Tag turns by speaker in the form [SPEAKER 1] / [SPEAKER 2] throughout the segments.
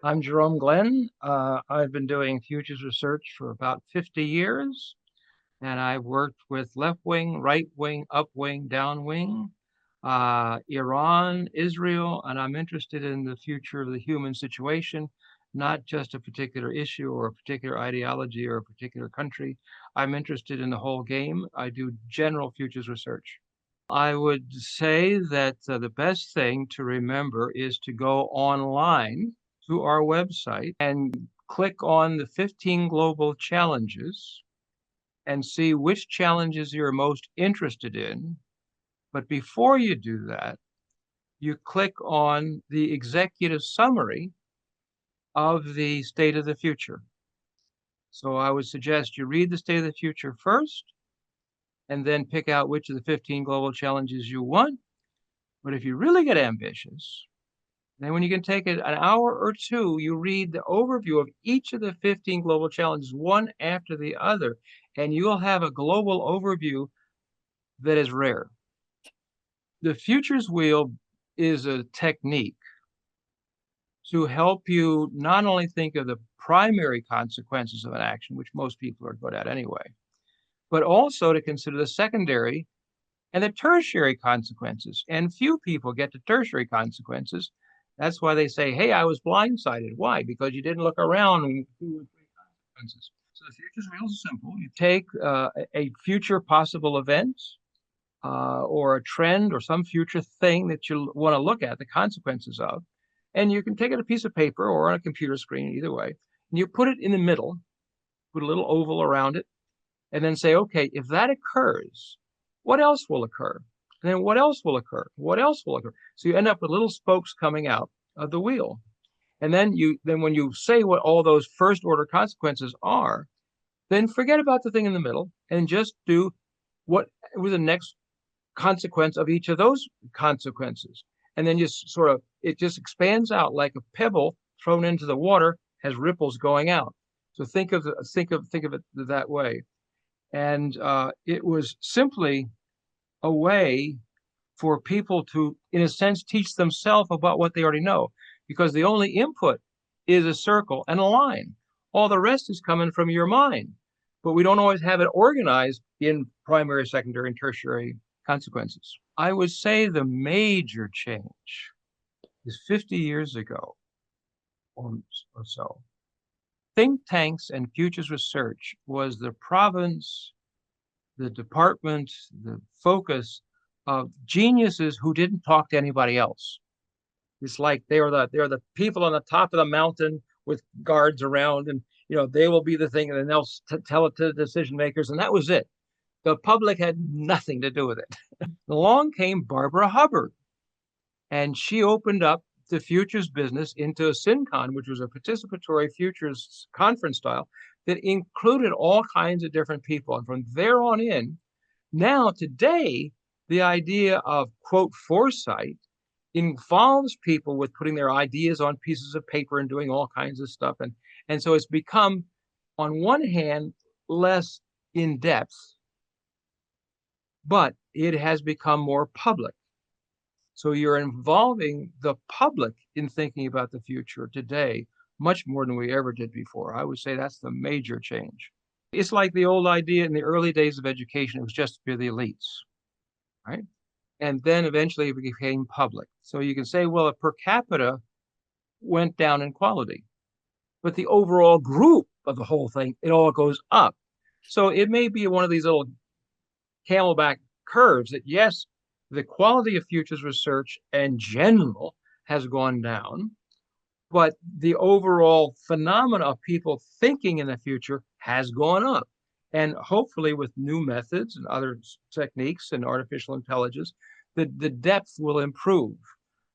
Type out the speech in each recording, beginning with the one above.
[SPEAKER 1] I'm Jerome Glenn. I've been doing futures research for about 50 years, and I've worked with left wing, right wing, up wing, down wing, Iran, Israel, and I'm interested in the future of the human situation, not just a particular issue or a particular ideology or a particular country. I'm interested in the whole game. I do general futures research. I would say that the best thing to remember is to go online to our website and click on the 15 global challenges and see which challenges you're most interested in. But before you do that, you click on the executive summary of the state of the future. So I would suggest you read the state of the future first and then pick out which of the 15 global challenges you want. But if you really get ambitious, then when you can take it an hour or two, you read the overview of each of the 15 global challenges, one after the other, and you'll have a global overview that is rare. The futures wheel is a technique to help you not only think of the primary consequences of an action, which most people are good at anyway, but also to consider the secondary and the tertiary consequences. And few people get to tertiary consequences. That's why they say, hey, I was blindsided. Why? Because you didn't look around and 2 or 3 consequences. So the futures wheel is simple. You take a future possible event or a trend or some future thing that you want to look at the consequences of, and you can take it a piece of paper or on a computer screen, either way, and you put it in the middle, put a little oval around it, and then say, okay, if that occurs, what else will occur? And then what else will occur? What else will occur? So you end up with little spokes coming out of the wheel. And then when you say what all those first order consequences are, then forget about the thing in the middle and just do what was the next consequence of each of those consequences. And then just sort of, it just expands out like a pebble thrown into the water has ripples going out. So think of it that way. And it was simply a way for people to, in a sense, teach themselves about what they already know, because the only input is a circle and a line. All the rest is coming from your mind, but we don't always have it organized in primary, secondary, and tertiary consequences. I would say the major change is 50 years ago or so. Think tanks and futures research was the province, the department, the focus of geniuses who didn't talk to anybody else. It's like they're the people on the top of the mountain with guards around, and they will be the thing, and then they'll tell it to the decision makers, and that was it. The public had nothing to do with it. Along came Barbara Hubbard, and she opened up the futures business into a SynCon, which was a participatory futures conference style that included all kinds of different people. And from there on in, now today, the idea of, quote, foresight involves people with putting their ideas on pieces of paper and doing all kinds of stuff. And so it's become, on one hand, less in depth, but it has become more public. So you're involving the public in thinking about the future today much more than we ever did before. I would say that's the major change. It's like the old idea in the early days of education, it was just for the elites, right? And then eventually it became public. So you can say, well, a per capita went down in quality, but the overall group of the whole thing, it all goes up. So it may be one of these little camelback curves that, yes, the quality of futures research in general has gone down, but the overall phenomena of people thinking in the future has gone up. And hopefully with new methods and other techniques and artificial intelligence, the depth will improve.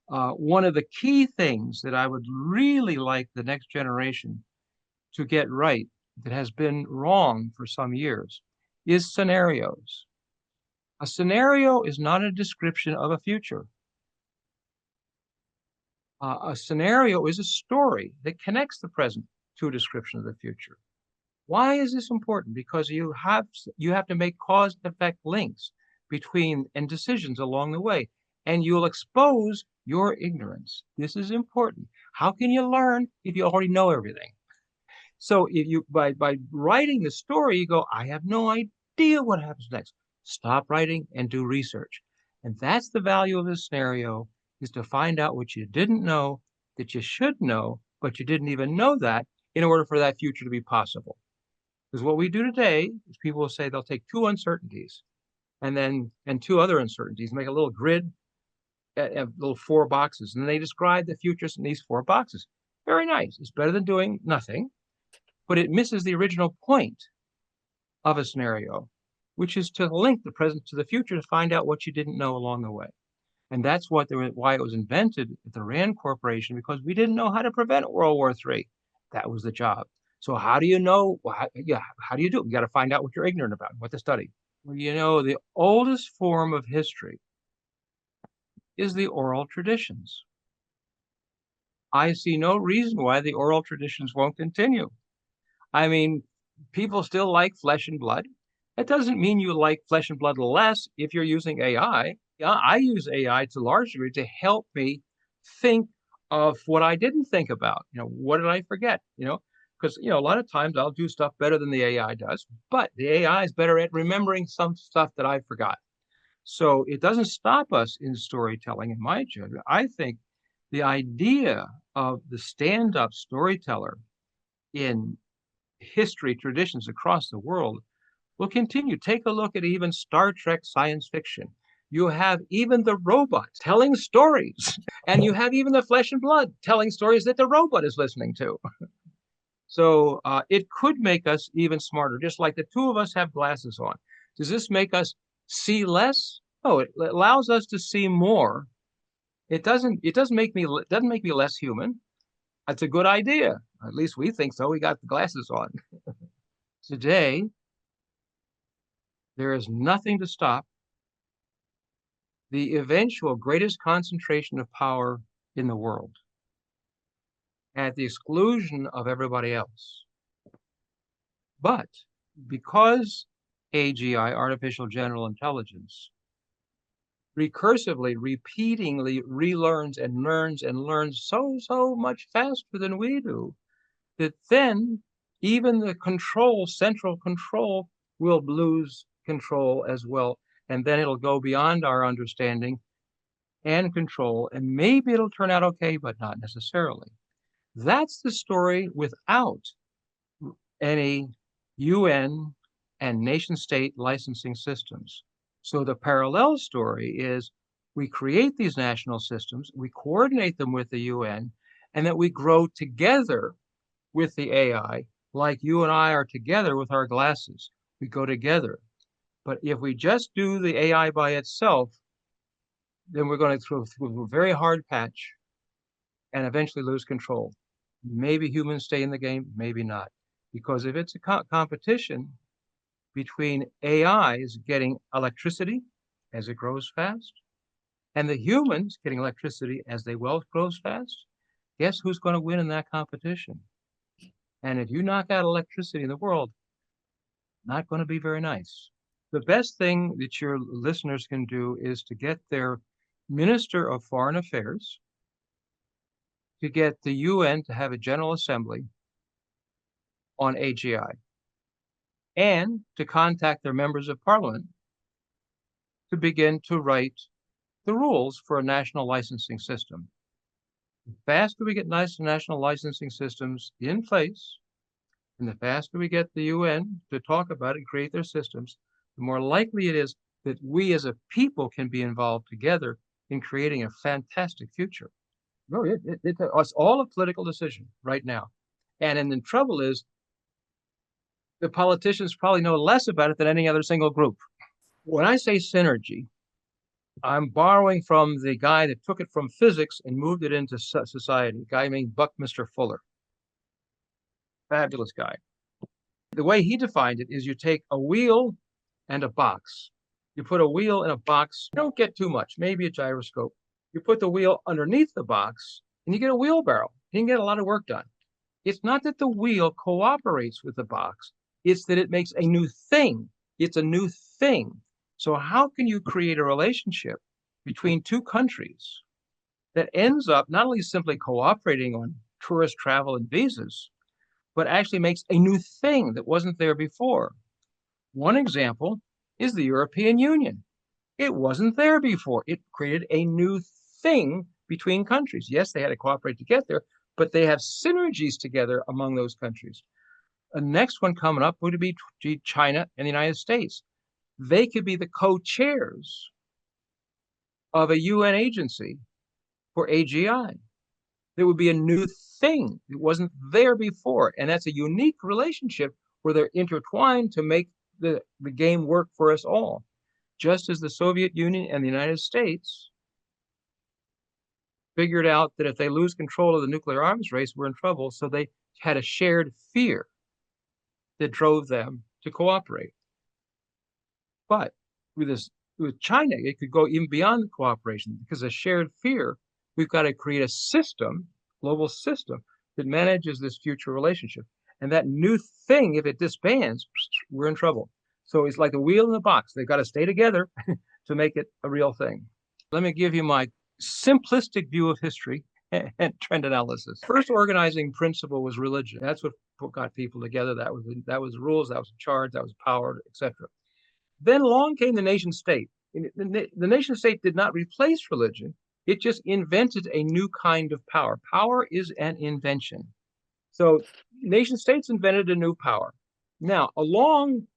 [SPEAKER 1] One of the key things that I would really like the next generation to get right, that has been wrong for some years, is scenarios. A scenario is not a description of a future. A scenario is a story that connects the present to a description of the future. Why is this important? Because you have to make cause and effect links between and decisions along the way, and you'll expose your ignorance. This is important. How can you learn if you already know everything? So if you by writing the story, you go, I have no idea what happens next. Stop writing and do research. And that's the value of this scenario, is to find out what you didn't know that you should know, but you didn't even know that in order for that future to be possible. Because what we do today is people will say they'll take two uncertainties and two other uncertainties, make a little grid, little four boxes, and they describe the futures in these four boxes. Very nice. It's better than doing nothing, but it misses the original point of a scenario, which is to link the present to the future to find out what you didn't know along the way. And that's why it was invented at the Rand Corporation, because we didn't know how to prevent World War III. That was the job. So how do you know? Well, how do you do it? You got to find out what you're ignorant about, what to study. Well, the oldest form of history is the oral traditions. I see no reason why the oral traditions won't continue. I mean, people still like flesh and blood. That doesn't mean you like flesh and blood less if you're using AI. Yeah, I use AI to a large degree to help me think of what I didn't think about. What did I forget? Because a lot of times I'll do stuff better than the AI does, but the AI is better at remembering some stuff that I forgot. So it doesn't stop us in storytelling, in my judgment. I think the idea of the stand-up storyteller in history traditions across the world will continue. Take a look at even Star Trek science fiction. You have even the robots telling stories, and you have even the flesh and blood telling stories that the robot is listening to. So it could make us even smarter, just like the two of us have glasses on. Does this make us see less? Oh, it allows us to see more. It doesn't make me less human. That's a good idea. At least we think so. We got the glasses on. Today, there is nothing to stop the eventual greatest concentration of power in the world at the exclusion of everybody else. But because AGI, artificial general intelligence, recursively, repeatingly relearns and learns so much faster than we do, that then even the central control, will lose control as well. And then it'll go beyond our understanding and control, and maybe it'll turn out okay, but not necessarily. That's the story without any UN and nation-state licensing systems. So the parallel story is we create these national systems, we coordinate them with the UN, and that we grow together with the AI, like you and I are together with our glasses. We go together. But if we just do the AI by itself, then we're going to go through a very hard patch and eventually lose control. Maybe humans stay in the game, maybe not. Because if it's a competition between AIs getting electricity as it grows fast, and the humans getting electricity as their wealth grows fast, guess who's going to win in that competition? And if you knock out electricity in the world, not going to be very nice. The best thing that your listeners can do is to get their Minister of Foreign Affairs, to get the UN to have a General Assembly on AGI, and to contact their members of parliament to begin to write the rules for a national licensing system. The faster we get nice national licensing systems in place, and the faster we get the UN to talk about it and create their systems, the more likely it is that we as a people can be involved together in creating a fantastic future. No, it's all a political decision right now. And then the trouble is, the politicians probably know less about it than any other single group. When I say synergy, I'm borrowing from the guy that took it from physics and moved it into society, a guy named Buckminster Fuller. Fabulous guy. The way he defined it is you take a wheel and a box. You put a wheel in a box, you don't get too much, maybe a gyroscope. You put the wheel underneath the box and you get a wheelbarrow. You can get a lot of work done. It's not that the wheel cooperates with the box, it's that it makes a new thing. It's a new thing. So how can you create a relationship between two countries that ends up not only simply cooperating on tourist travel and visas, but actually makes a new thing that wasn't there before. One example is the European Union. It wasn't there before. It created a new thing between countries. Yes, they had to cooperate to get there, but they have synergies together among those countries. The next one coming up would be China and the United States. They could be the co-chairs of a UN agency for AGI. There would be a new thing. It wasn't there before. And that's a unique relationship where they're intertwined to make the game work for us all. Just as the Soviet Union and the United States figured out that if they lose control of the nuclear arms race, we're in trouble. So they had a shared fear that drove them to cooperate. But with China, it could go even beyond the cooperation because of shared fear. We've got to create a system, global system, that manages this future relationship. And that new thing, if it disbands, we're in trouble. So it's like the wheel in the box. They've got to stay together to make it a real thing. Let me give you my simplistic view of history and trend analysis. First organizing principle was religion. That's what got people together. That was the rules, that was the charge, that was power, etc. Then along came the nation state. The nation state did not replace religion. It just invented a new kind of power. Power is an invention. So nation states invented a new power. Now, along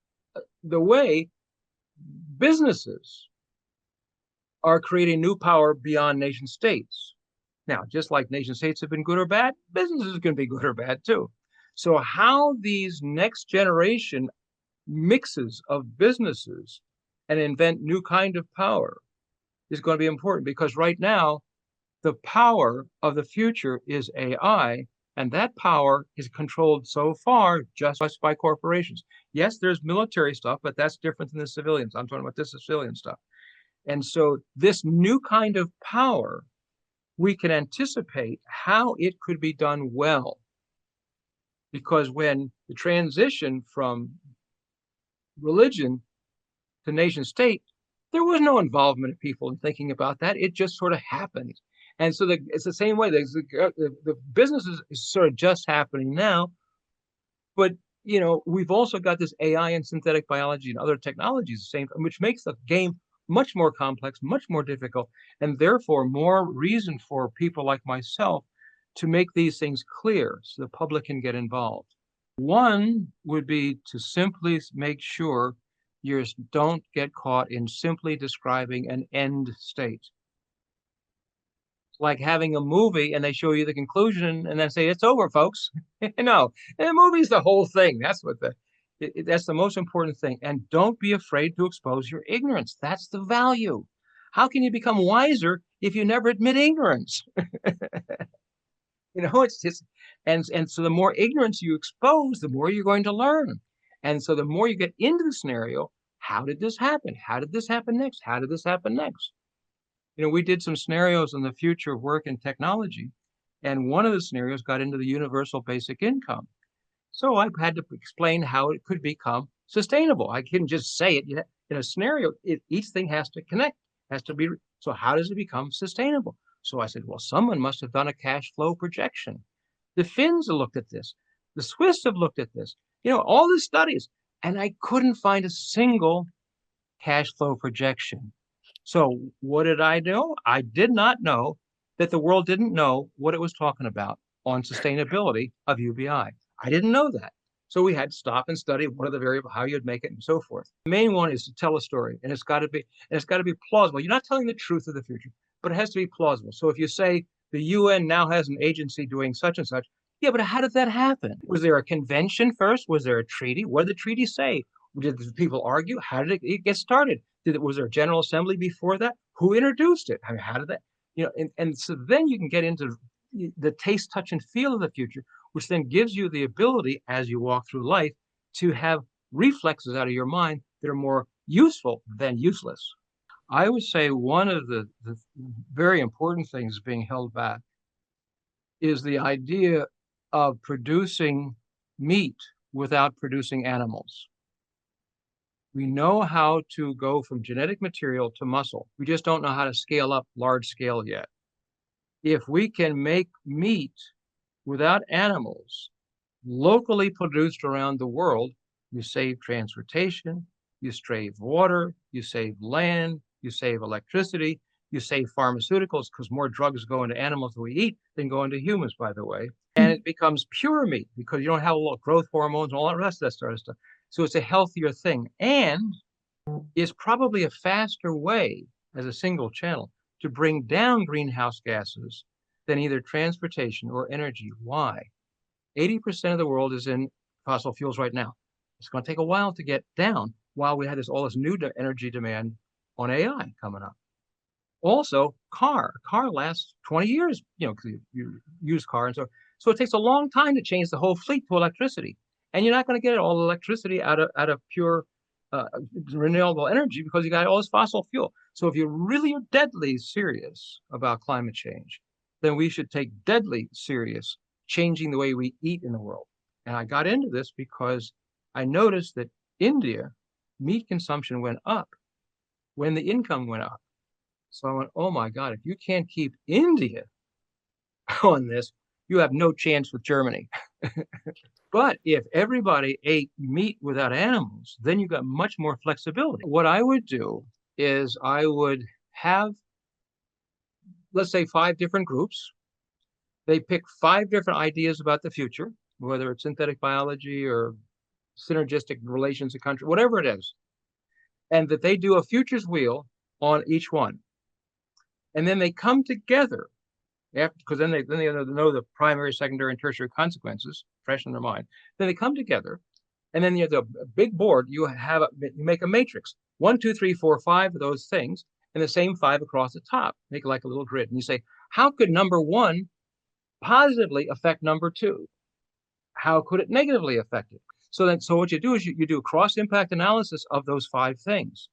[SPEAKER 1] the way, businesses are creating new power beyond nation states. Now, just like nation states have been good or bad, businesses can be good or bad too. So how these next generation mixes of businesses and invent new kind of power is going to be important, because right now, the power of the future is AI, and that power is controlled so far just by corporations. Yes, there's military stuff, but that's different than the civilians. I'm talking about this civilian stuff. And so this new kind of power, we can anticipate how it could be done well. Because when the transition from religion to nation state, there was no involvement of people in thinking about that. It just sort of happened. And so it's the same way. The business is sort of just happening now. But, we've also got this AI and synthetic biology and other technologies, the same, which makes the game much more complex, much more difficult, and therefore more reason for people like myself to make these things clear so the public can get involved. One would be to simply make sure you don't get caught in simply describing an end state. It's like having a movie and they show you the conclusion and then say, it's over, folks. No, the movie's the whole thing. That's that's the most important thing. And don't be afraid to expose your ignorance. That's the value. How can you become wiser if you never admit ignorance? It's just, and so the more ignorance you expose, the more you're going to learn. And so the more you get into the scenario, how did this happen? How did this happen next? How did this happen next? We did some scenarios on the future of work and technology, and one of the scenarios got into the universal basic income. So I had to explain how it could become sustainable. I couldn't just say it. In a scenario, each thing has to connect, has to be. So how does it become sustainable? So I said, well, someone must have done a cash flow projection. The Finns have looked at this. The Swiss have looked at this. All the studies. And I couldn't find a single cash flow projection. So what did I do? I did not know that the world didn't know what it was talking about on sustainability of UBI. I didn't know that. So we had to stop and study what are the variables, how you'd make it, and so forth. The main one is to tell a story, and it's got to be plausible. You're not telling the truth of the future, but it has to be plausible. So if you say the UN now has an agency doing such and such, yeah, but how did that happen? Was there a convention first? Was there a treaty? What did the treaty say? Did the people argue? How did it get started? Was there a General Assembly before that? Who introduced it? I mean, how did that, and so then you can get into the taste, touch, and feel of the future, which then gives you the ability as you walk through life to have reflexes out of your mind that are more useful than useless. I would say one of the very important things being held back is the idea of producing meat without producing animals. We know how to go from genetic material to muscle. We just don't know how to scale up large scale yet. If we can make meat without animals locally produced around the world, you save transportation, you save water, you save land, you save electricity, you save pharmaceuticals because more drugs go into animals that we eat than go into humans, by the way. And it becomes pure meat because you don't have a lot of growth hormones and all the rest of that sort of stuff. So it's a healthier thing. And is probably a faster way as a single channel to bring down greenhouse gases than either transportation or energy. Why? 80% of the world is in fossil fuels right now. It's going to take a while to get down while we had all this new energy demand on AI coming up. Also, car lasts 20 years, because you use car. And so it takes a long time to change the whole fleet to electricity. And you're not going to get all the electricity out of pure uh, renewable energy because you got all this fossil fuel. So if you really are deadly serious about climate change, then we should take deadly serious changing the way we eat in the world. And I got into this because I noticed that India meat consumption went up when the income went up. So I went, oh my God, if you can't keep India on this, you have no chance with Germany. But if everybody ate meat without animals, then you got much more flexibility. What I would do is I would have, let's say, 5 different groups. They pick 5 different ideas about the future, whether it's synthetic biology or synergistic relations of country, whatever it is, and that they do a futures wheel on each one. And then they come together after, because then they know the primary, secondary, and tertiary consequences fresh in their mind. Then they come together, and then you have the big board. You make a matrix: 1, 2, 3, 4, 5 of those things, and the same 5 across the top. Make it like a little grid, and you say, how could number 1 positively affect number 2? How could it negatively affect it? So what you do is you do a cross impact analysis of those 5 things.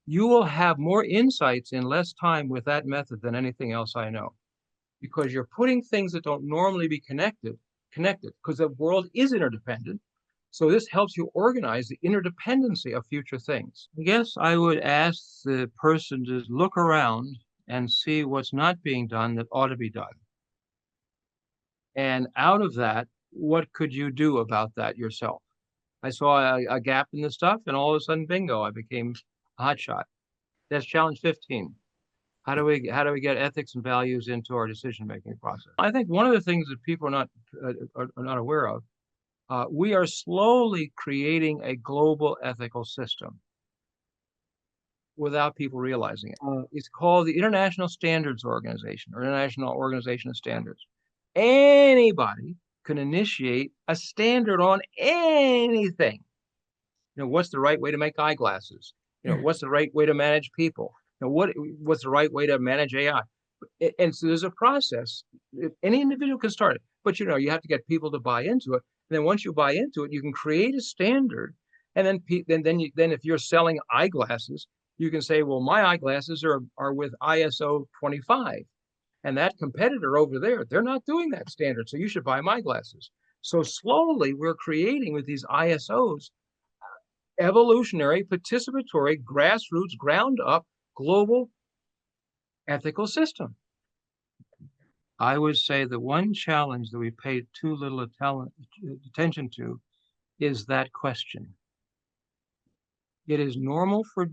[SPEAKER 1] You will have more insights in less time with that method than anything else I know, because you're putting things that don't normally be connected, because the world is interdependent. So this helps you organize the interdependency of future things. I guess I would ask the person to look around and see what's not being done that ought to be done. And out of that, what could you do about that yourself? I saw a gap in the stuff, and all of a sudden, bingo, I became a hotshot. That's challenge 15. How do we get ethics and values into our decision-making process? I think one of the things that people are not aware of, we are slowly creating a global ethical system without people realizing it. It's called the International Standards Organization, or International Organization of Standards. Anybody can initiate a standard on anything. What's the right way to make eyeglasses? What's the right way to manage people? What's the right way to manage AI? And so there's a process. Any individual can start it, but you have to get people to buy into it. And then once you buy into it, you can create a standard. And then if you're selling eyeglasses, you can say, well, my eyeglasses are with ISO 25. And that competitor over there, they're not doing that standard. So you should buy my glasses. So slowly we're creating with these ISOs evolutionary, participatory, grassroots, ground up, global ethical system. I would say the one challenge that we pay too little attention to is that question. It is normal for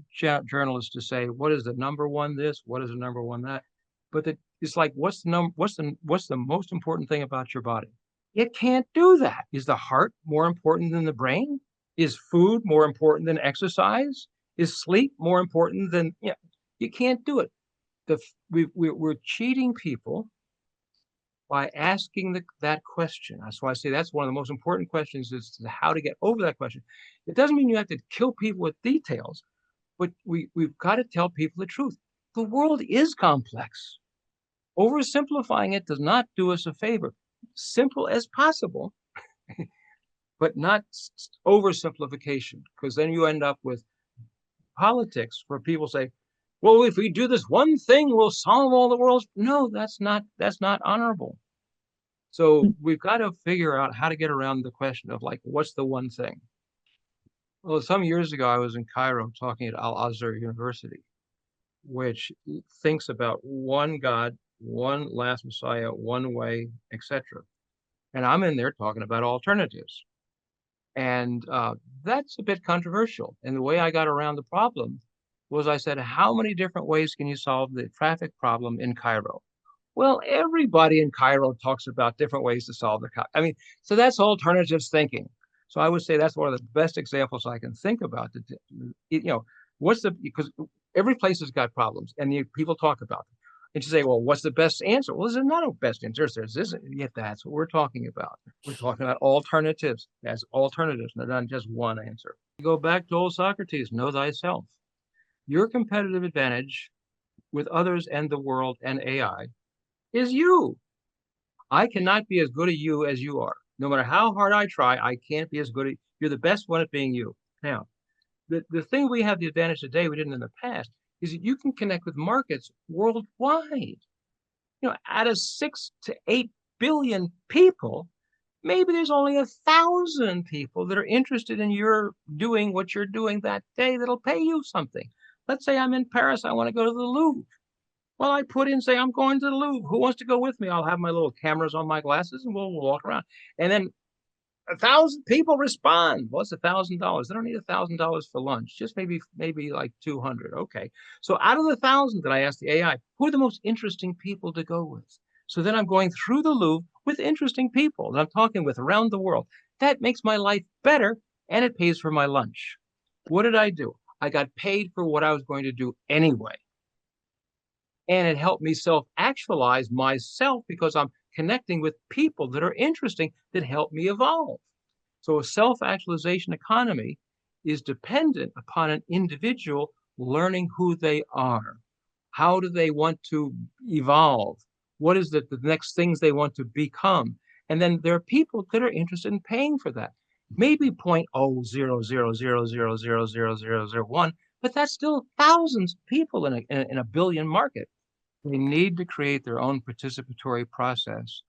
[SPEAKER 1] journalists to say, what is the number one this? What is the number one that? But it's like, what's the most important thing about your body? It can't do that. Is the heart more important than the brain? Is food more important than exercise? Is sleep more important than, you can't do it. We're cheating people by asking that question. That's why I say that's one of the most important questions, is how to get over that question. It doesn't mean you have to kill people with details, but we've got to tell people the truth. The world is complex. Oversimplifying it does not do us a favor. Simple as possible, but not oversimplification, because then you end up with politics where people say, well, if we do this one thing, we'll solve all the world's. No, that's not honorable. So we've got to figure out how to get around the question of, like, what's the one thing? Well, some years ago, I was in Cairo talking at Al Azhar University, which thinks about one God, one last Messiah, one way, etc. And I'm in there talking about alternatives. And that's a bit controversial. And the way I got around the problem was I said, how many different ways can you solve the traffic problem in Cairo? Well, everybody in Cairo talks about different ways to solve the. I mean, so that's alternatives thinking. So I would say that's one of the best examples I can think about. What's the because every place has got problems, and people talk about them. And you say, well, what's the best answer? Well, there's not a best answer. There's this. Yet that's what we're talking about. We're talking about alternatives as alternatives, not just one answer. Go back to old Socrates. Know thyself. Your competitive advantage with others and the world and AI is you. I cannot be as good at you as you are. No matter how hard I try, I can't be as good at you're the best one at being you. Now, the thing we have the advantage today we didn't in the past is that you can connect with markets worldwide. Out of 6 to 8 billion people, maybe there's only 1,000 people that are interested in your doing what you're doing that day that'll pay you something. Let's say I'm in Paris, I want to go to the Louvre. Well, I put in, say, I'm going to the Louvre. Who wants to go with me? I'll have my little cameras on my glasses and we'll walk around. And then 1,000 people respond. What's $1,000? They don't need $1,000 for lunch. Just maybe like 200. Okay. So out of the 1,000 that I asked the AI, who are the most interesting people to go with? So then I'm going through the Louvre with interesting people that I'm talking with around the world. That makes my life better and it pays for my lunch. What did I do? I got paid for what I was going to do anyway. And it helped me self-actualize myself because I'm connecting with people that are interesting that help me evolve. So a self-actualization economy is dependent upon an individual learning who they are. How do they want to evolve? What is the next things they want to become? And then there are people that are interested in paying for that. Maybe 0.00000000001, but that's still thousands of people in a billion market. They need to create their own participatory process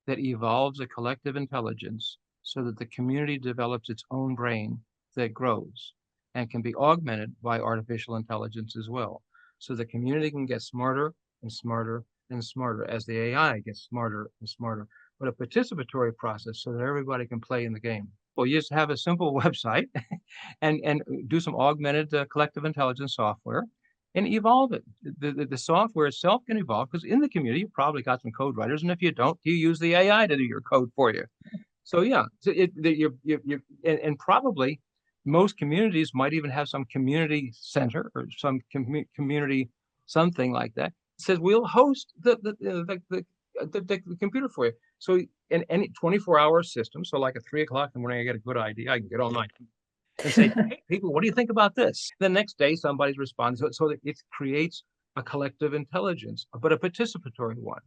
[SPEAKER 1] that evolves a collective intelligence so that the community develops its own brain that grows and can be augmented by artificial intelligence as well. So the community can get smarter and smarter and smarter as the AI gets smarter and smarter, but a participatory process so that everybody can play in the game. Well, you just have a simple website and do some augmented collective intelligence software and evolve it. The software itself can evolve because in the community, you've probably got some code writers. And if you don't, you use the AI to do your code for you. So yeah, and probably most communities might even have some community center or some community something like that. It says we'll host the computer for you. So in any 24-hour system, so like at 3 o'clock in the morning, I get a good idea. I can get all night and say, hey, people, what do you think about this? The next day, somebody's responding. So that it creates a collective intelligence, but a participatory one.